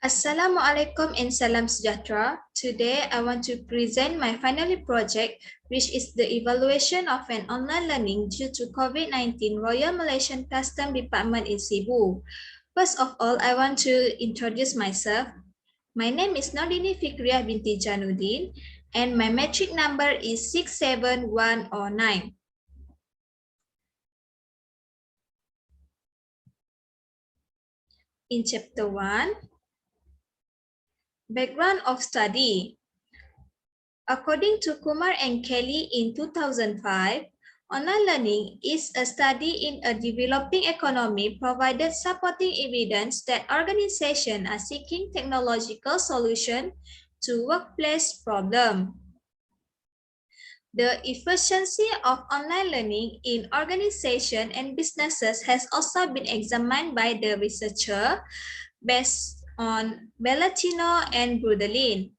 Assalamualaikum and salam sejahtera. Today, I want to present my final project, which is the evaluation of an online learning due to COVID-19 Royal Malaysian Customs Department in Cebu. First of all, I want to introduce myself. My name is Nordini Fikriah binti Januddin, and my metric number is 67109. In Chapter 1, Background of Study. According to Kumar and Kelly in 2005, online learning is a study in a developing economy provided supporting evidence that organizations are seeking technological solutions to workplace problems. The efficiency of online learning in organizations and businesses has also been examined by the researcher based on Bellatino and Brudelin.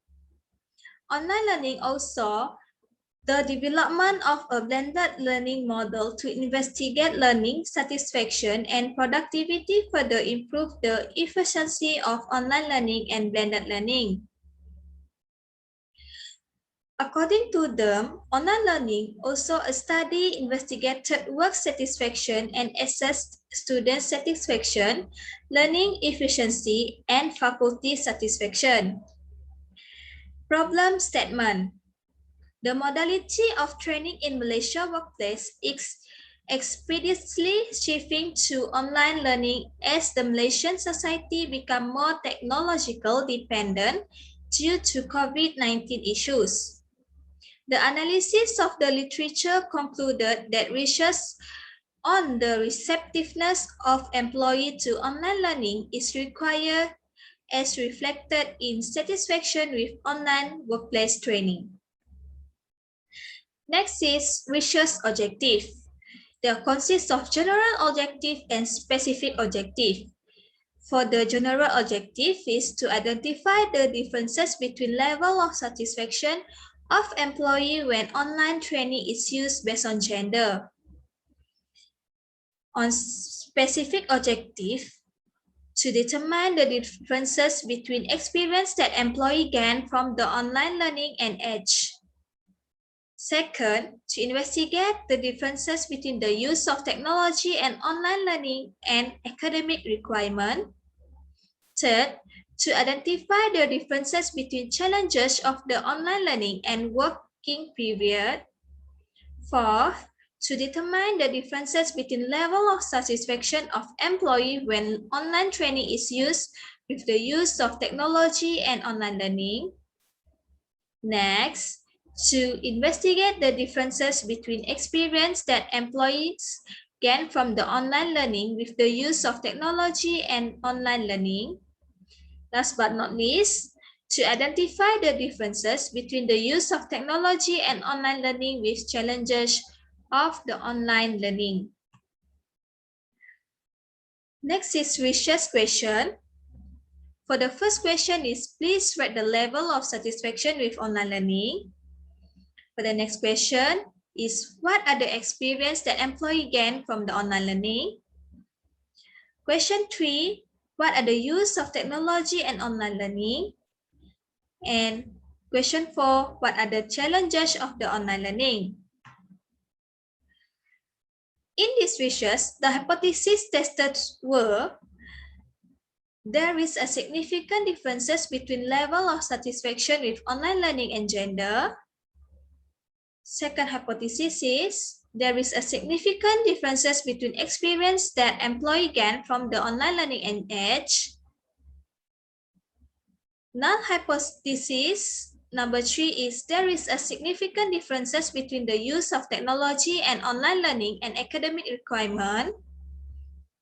Online learning also the development of a blended learning model to investigate learning satisfaction and productivity further improve the efficiency of online learning and blended learning. According to them, online learning also a study investigated work satisfaction and assessed student satisfaction, learning efficiency, and faculty satisfaction. Problem statement. The modality of training in Malaysia workplace is expeditiously shifting to online learning as the Malaysian society become more technological dependent due to COVID-19 issues. The analysis of the literature concluded that research on the receptiveness of employees to online learning is required as reflected in satisfaction with online workplace training. Next is research objective. They consist of general objective and specific objective. For the general objective is to identify the differences between level of satisfaction of employee when online training is used based on gender. On specific objective, to determine the differences between experience that employee gain from the online learning and age. Second, to investigate the differences between the use of technology and online learning and academic requirement. Third, to identify the differences between challenges of the online learning and working period. Fourth, to determine the differences between level of satisfaction of employee when online training is used with the use of technology and online learning. Next, to investigate the differences between experience that employees gain from the online learning with the use of technology and online learning. Last but not least, to identify the differences between the use of technology and online learning with challenges of the online learning. Next is research question. For the first question is, please rate the level of satisfaction with online learning. For the next question is, what are the experience that employee gain from the online learning? Question 3, what are the use of technology and online learning? And question 4, what are the challenges of the online learning? In this research, the hypotheses tested were, there is a significant differences between level of satisfaction with online learning and gender. Second hypothesis is, there is a significant differences between experience that employee gain from the online learning and age. Null hypothesis number 3 is, there is a significant differences between the use of technology and online learning and academic requirement.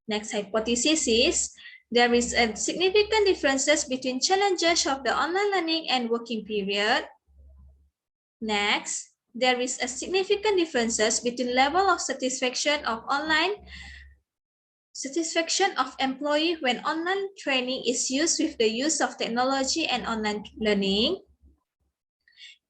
Next hypothesis is, there is a significant differences between challenges of the online learning and working period. Next, there is a significant differences between level of satisfaction of employee when online training is used with the use of technology and online learning.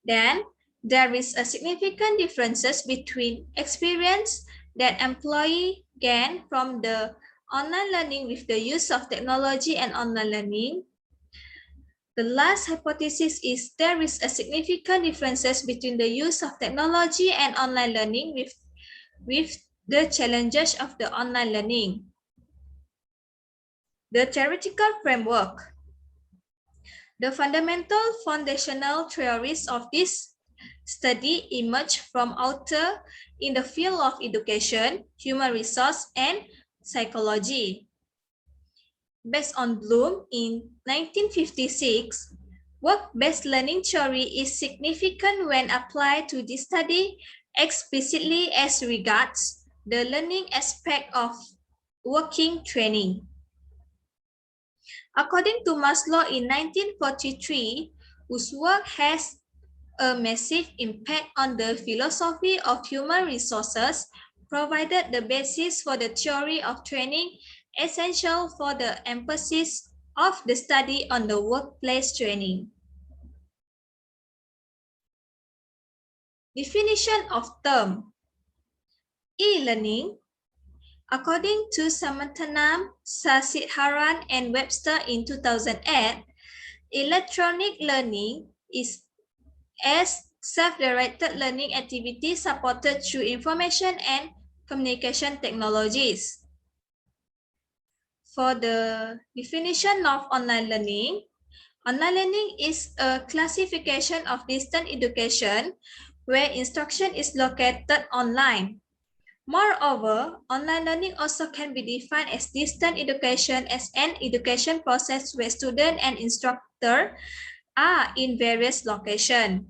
Then, there is a significant differences between experience that employee gain from the online learning with the use of technology and online learning. The last hypothesis is there is a significant differences between the use of technology and online learning with the challenges of the online learning. The theoretical framework. The fundamental foundational theories of this study emerged from authors in the field of education, human resource, and psychology. Based on Bloom in 1956, work-based learning theory is significant when applied to this study explicitly as regards the learning aspect of working training. According to Maslow in 1943, whose work has a massive impact on the philosophy of human resources, provided the basis for the theory of training essential for the emphasis of the study on the workplace training. Definition of term. E-learning. According to Samantanam, Sasidharan, and Webster in 2008, electronic learning is as self-directed learning activities supported through information and communication technologies. For the definition of online learning is a classification of distance education where instruction is located online. Moreover, online learning also can be defined as distance education as an education process where student and instructor are in various locations.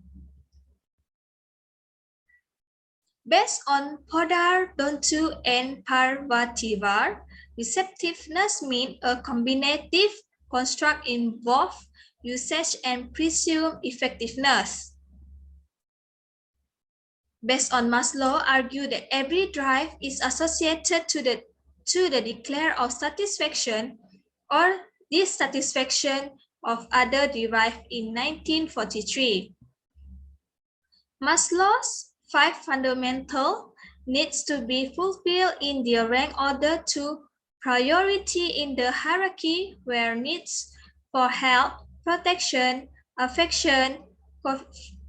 Based on Podar, Dontu, and Parvativar, receptiveness means a combinative construct involve usage and presumed effectiveness. Based on Maslow, argue that every drive is associated to the declare of satisfaction or dissatisfaction of other derived in 1943. Maslow's 5 fundamental needs to be fulfilled in their rank order to priority in the hierarchy where needs for help, protection, affection,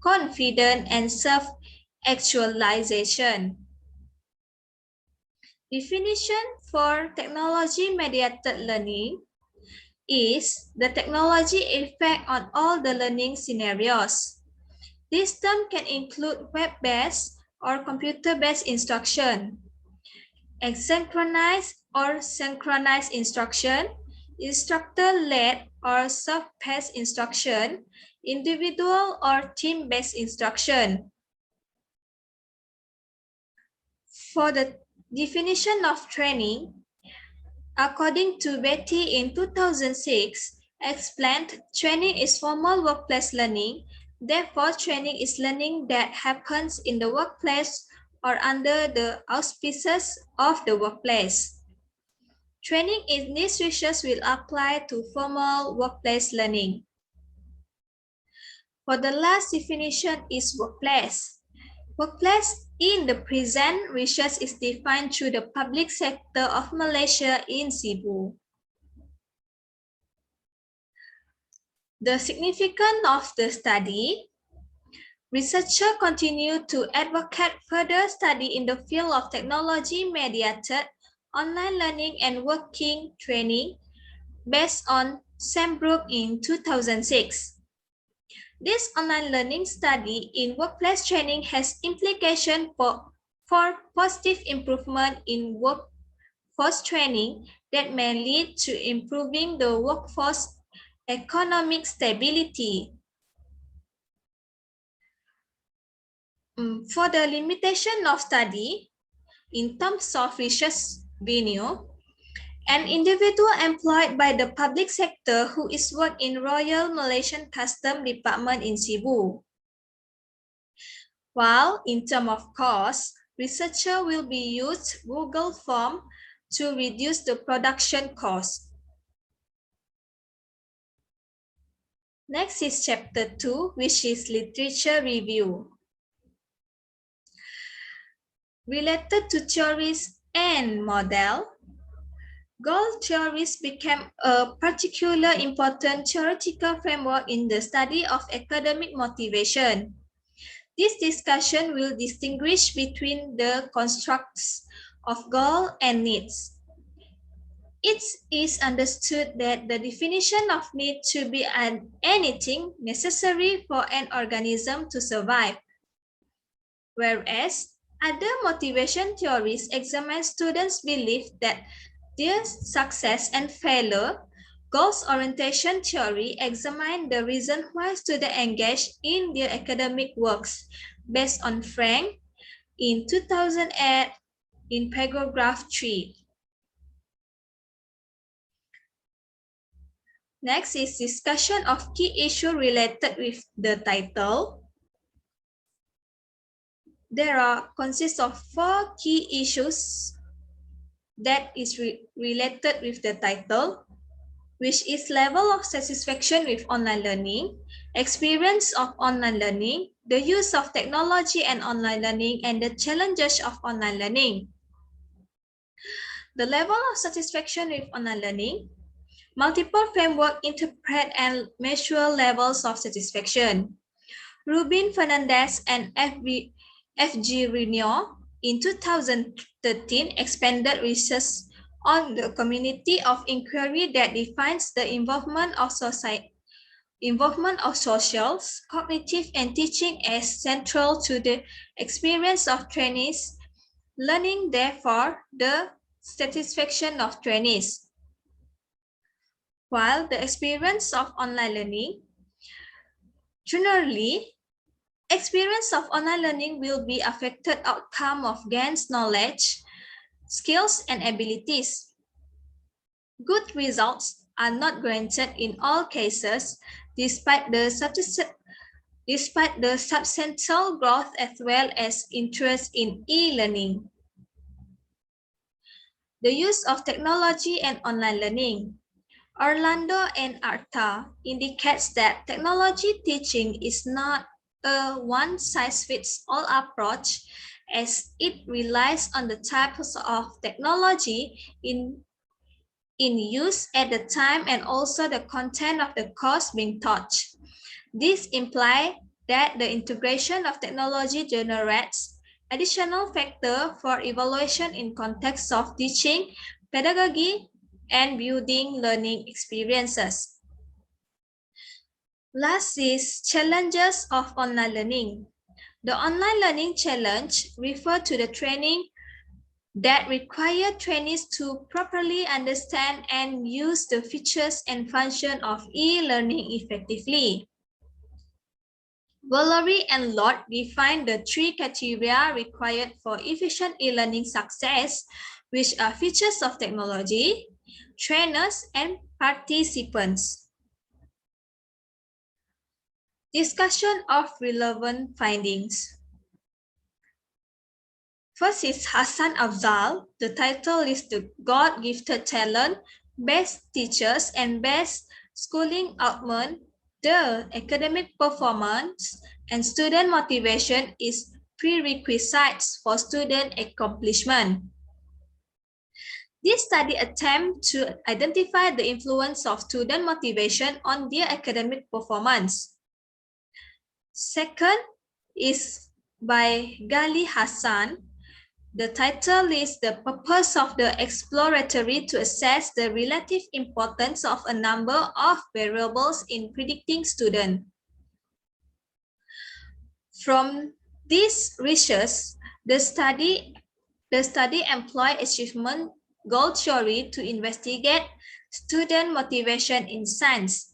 confidence, and self-actualization. Definition for technology-mediated learning is the technology effect on all the learning scenarios. This term can include web-based or computer-based instruction, asynchronous or synchronous instruction, instructor-led or self-paced instruction, individual or team-based instruction. For the definition of training, according to Betty in 2006, explained training is formal workplace learning. Therefore, training is learning that happens in the workplace or under the auspices of the workplace. Training in these research will apply to formal workplace learning. For the last definition is workplace. Workplace in the present research is defined through the public sector of Malaysia in Cebu. The significance of the study. Researchers continue to advocate further study in the field of technology-mediated online learning and working training based on Sambrook in 2006. This online learning study in workplace training has implications for positive improvement in workforce training that may lead to improving the workforce economic stability. For the limitation of study, in terms of research venue, an individual employed by the public sector who is work in Royal Malaysian Customs Department in Cebu. While in terms of cost, researcher will be used Google Form to reduce the production cost. Next is chapter 2, which is literature review. Related to theories and model, Goal theories became a particular important theoretical framework in the study of academic motivation. This discussion will distinguish between the constructs of goal and needs. It is understood that the definition of need to be anything necessary for an organism to survive, whereas other motivation theories examine students' belief that their success and failure. Goals orientation theory examine the reason why students engage in their academic works based on Frank in 2008 in paragraph 3. Next is discussion of key issue related with the title. There consists of 4 key issues that is related with the title, which is level of satisfaction with online learning, experience of online learning, the use of technology and online learning, and the challenges of online learning. The level of satisfaction with online learning. Multiple frameworks interpret and measure levels of satisfaction. Rubin Fernandez and F.G. Reno in 2013 expanded research on the community of inquiry that defines the involvement of socials, cognitive, and teaching as central to the experience of trainees, learning therefore the satisfaction of trainees. While the experience of online learning, generally, experience of online learning will be affected outcome of gains knowledge, skills, and abilities. Good results are not granted in all cases, despite the substantial growth as well as interest in e-learning. The use of technology and online learning. Orlando and Arta indicates that technology teaching is not a one-size-fits-all approach, as it relies on the types of technology in use at the time and also the content of the course being taught. This implies that the integration of technology generates additional factors for evaluation in context of teaching, pedagogy, and building learning experiences. Last is challenges of online learning. The online learning challenge refers to the training that require trainees to properly understand and use the features and function of e-learning effectively. Valerie and Lord define the 3 criteria required for efficient e-learning success, which are features of technology, trainers, and participants. Discussion of relevant findings. First is Hassan Afzal. The title is The God-Gifted Talent, Best Teachers and Best Schooling Outcome. The academic performance and student motivation is prerequisites for student accomplishment. This study attempts to identify the influence of student motivation on their academic performance. Second is by Ghali Hassan. The title is The Purpose of the Exploratory to Assess the Relative Importance of a Number of Variables in Predicting Student. From this research, the study employed achievement goal theory to investigate student motivation in science.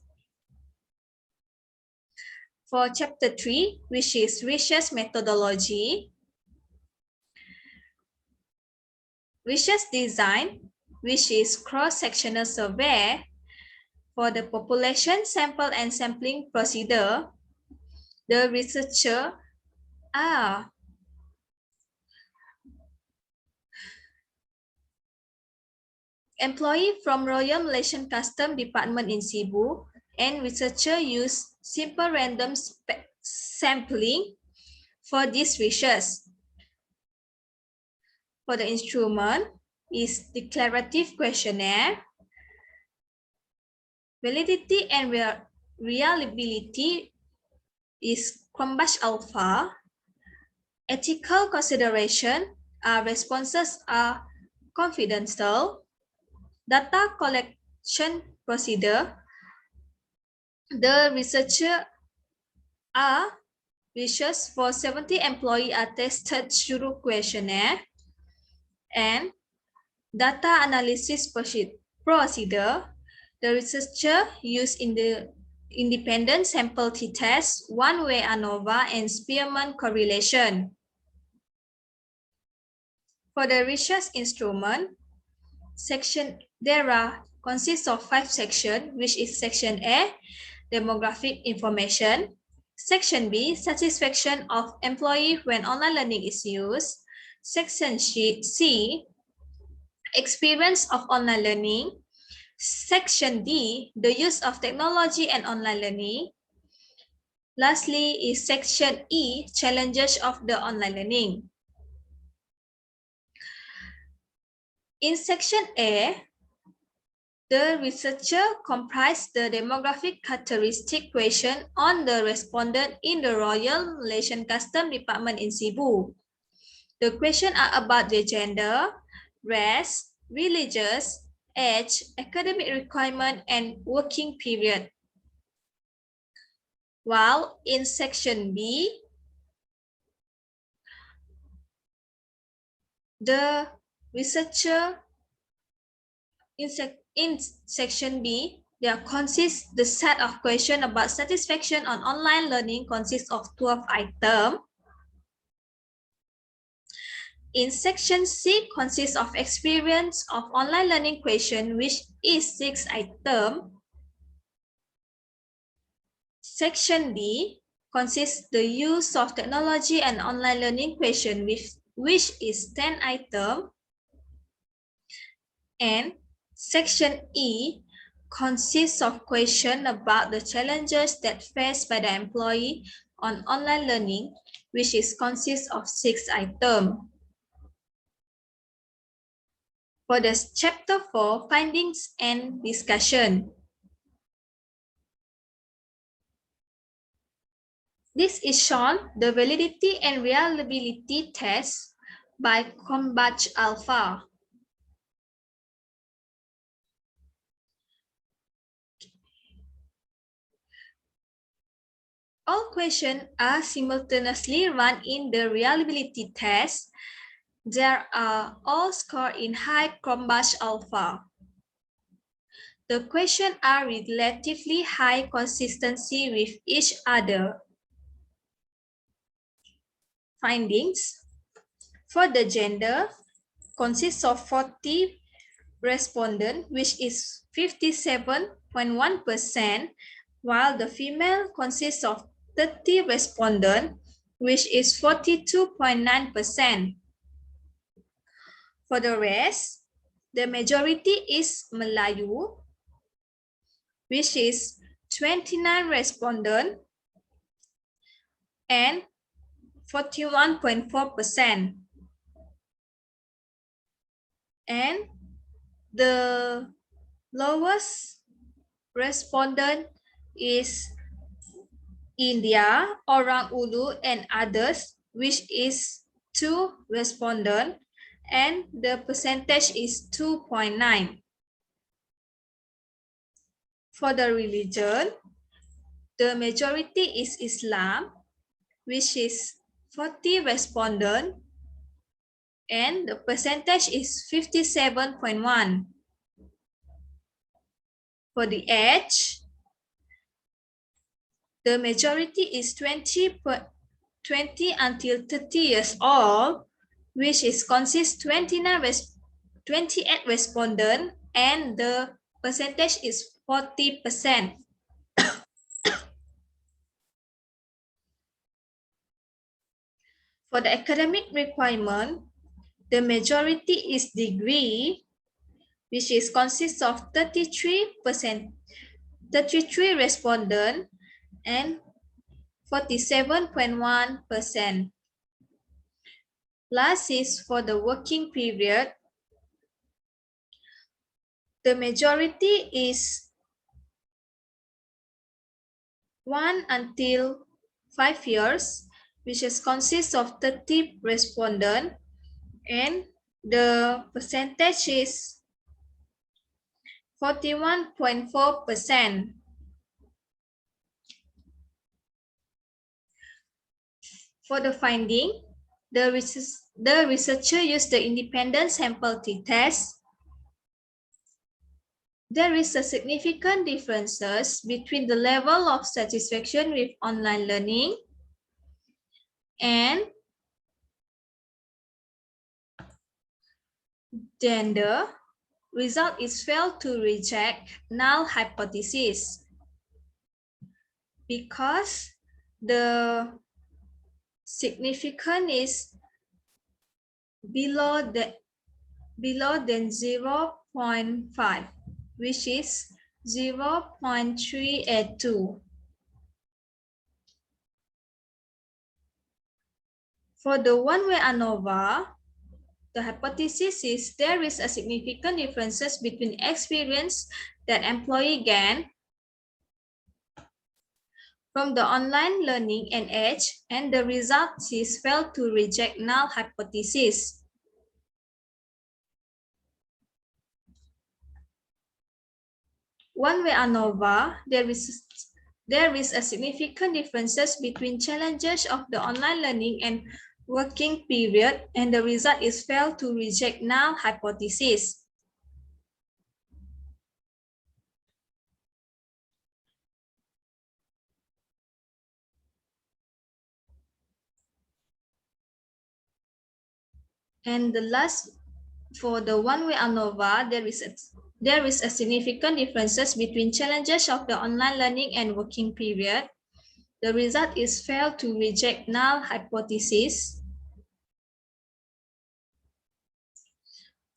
For chapter 3, which is research methodology, research design, which is cross-sectional survey. For the population sample and sampling procedure, the researcher employee from Royal Malaysian Custom Department in Cebu, and researcher use simple random sampling for this research. For the instrument, is declarative questionnaire. Validity and reliability is Cronbach alpha. Ethical consideration, responses are confidential. Data collection procedure, the researcher research for 70 employee are tested through questionnaire. And data analysis procedure, the researcher used in the independent sample t-test, one-way ANOVA, and Spearman correlation. For the research instrument, consists of 5 sections, which is section A, demographic information, section B, satisfaction of employee when online learning is used, section C, experience of online learning, section D, the use of technology and online learning. Lastly is section E, challenges of the online learning. In section A, the researcher comprised the demographic characteristic question on the respondent in the Royal Malaysian Customs Department in Cebu. The questions are about their gender, race, religious, age, academic requirement, and working period. While in section B, the researcher in section B, there consists the set of questions about satisfaction on online learning consists of 12 items. In section C consists of experience of online learning question, which is 6 items. Section D consists the use of technology and online learning question, which is 10 items. And section E consists of questions about the challenges that faced by the employee on online learning, which consists of 6 items. For the chapter 4, findings and discussion. This is shown the validity and reliability test by Cronbach alpha. All questions are simultaneously run in the reliability test. They are all scored in high Cronbach alpha. The questions are relatively high consistency with each other. Findings. For the gender, consists of 40 respondents, which is 57.1%, while the female consists of 30 respondents, which is 42.9%. For the rest, the majority is Melayu, which is 29 respondents and 41.4%. And the lowest respondent is India, Orang Ulu, and others, which is 2 respondents, and the percentage is 2.9. For the religion, the majority is Islam, which is 40 respondents, and the percentage is 57.1. For the age, the majority is 20 until 30 years old, which consists 28 respondents, and the percentage is 40%. For the academic requirement, the majority is degree, which consists of 33%, 33 respondents, and 47.1%. Last is for the working period. The majority is 1 until 5 years, which consists of 30 respondents, and the percentage is 41.4%. For the finding, the researcher used the independent sample t-test. There is a significant differences between the level of satisfaction with online learning and gender. Result is failed to reject null hypothesis because the significance is below than 0.5, which is 0.382. For the one-way ANOVA, the hypothesis is there is a significant differences between experience that employee gain from the online learning and age, and the result is failed to reject null hypothesis. One-way ANOVA, there is a significant differences between challenges of the online learning and working period, and the result is failed to reject null hypothesis. And the last, for the one-way ANOVA, there is a significant differences between challenges of the online learning and working period. The result is failed to reject null hypothesis.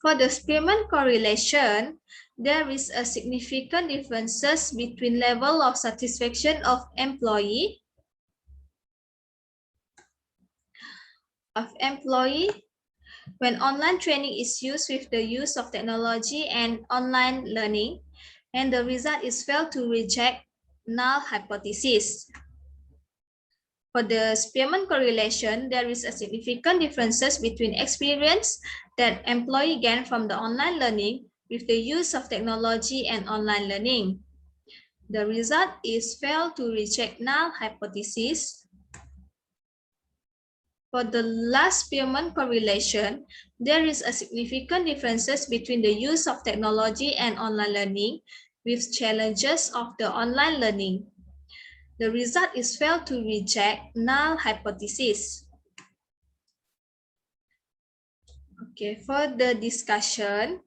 For the Spearman correlation, there is a significant differences between level of satisfaction of employee when online training is used with the use of technology and online learning, and the result is failed to reject null hypothesis. For the Spearman correlation, there is a significant differences between experience that employee gain from the online learning with the use of technology and online learning. The result is failed to reject null hypothesis. For the last Spearman correlation, there is a significant differences between the use of technology and online learning with challenges of the online learning. The result is failed to reject null hypothesis. Okay, for the discussion,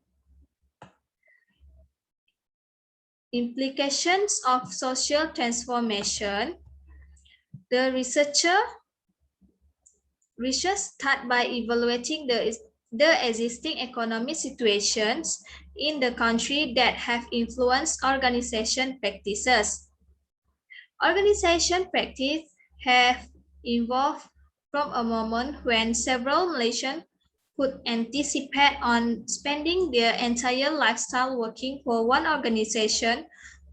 implications of social transformation, the research start by evaluating the existing economic situations in the country that have influenced organization practices. Organization practice have evolved from a moment when several nations could anticipate on spending their entire lifestyle working for one organization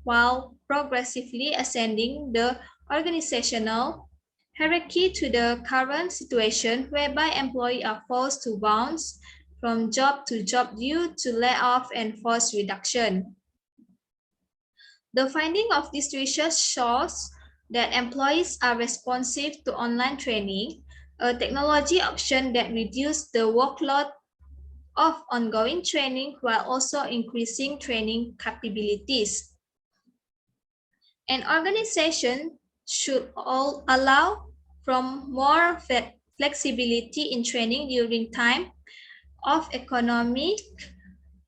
while progressively ascending the organizational hierarchy to the current situation whereby employees are forced to bounce from job to job due to layoff and forced reduction. The finding of this research shows that employees are responsive to online training, a technology option that reduces the workload of ongoing training while also increasing training capabilities. An organization should allow from more flexibility in training during time of economic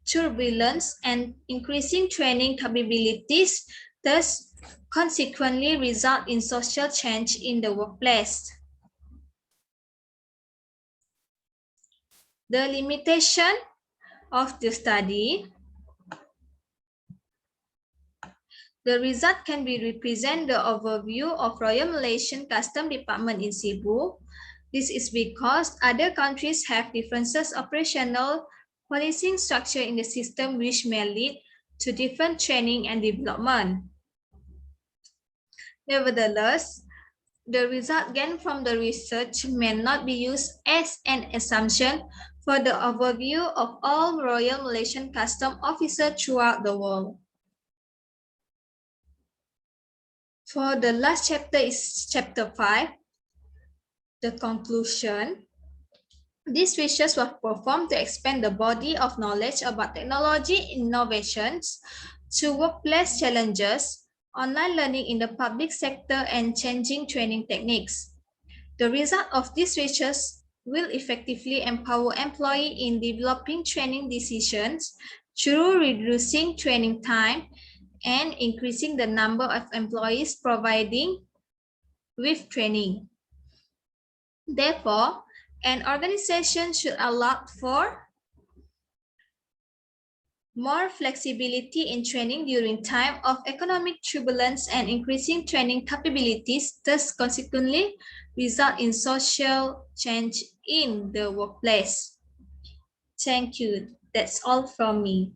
turbulence, and increasing training capabilities thus consequently result in social change in the workplace. The limitation of the study. The result can be represent the overview of Royal Malaysian Custom Department in Cebu. This is because other countries have differences operational policing structure in the system which may lead to different training and development. Nevertheless, the result gained from the research may not be used as an assumption for the overview of all Royal Malaysian Customs officers throughout the world. For the last chapter is chapter 5, the conclusion. These research was performed to expand the body of knowledge about technology innovations to workplace challenges, online learning in the public sector, and changing training techniques. The result of this research will effectively empower employees in developing training decisions through reducing training time and increasing the number of employees providing with training. Therefore, an organization should allow for more flexibility in training during time of economic turbulence and increasing training capabilities, thus consequently result in social change in the workplace. Thank you. That's all from me.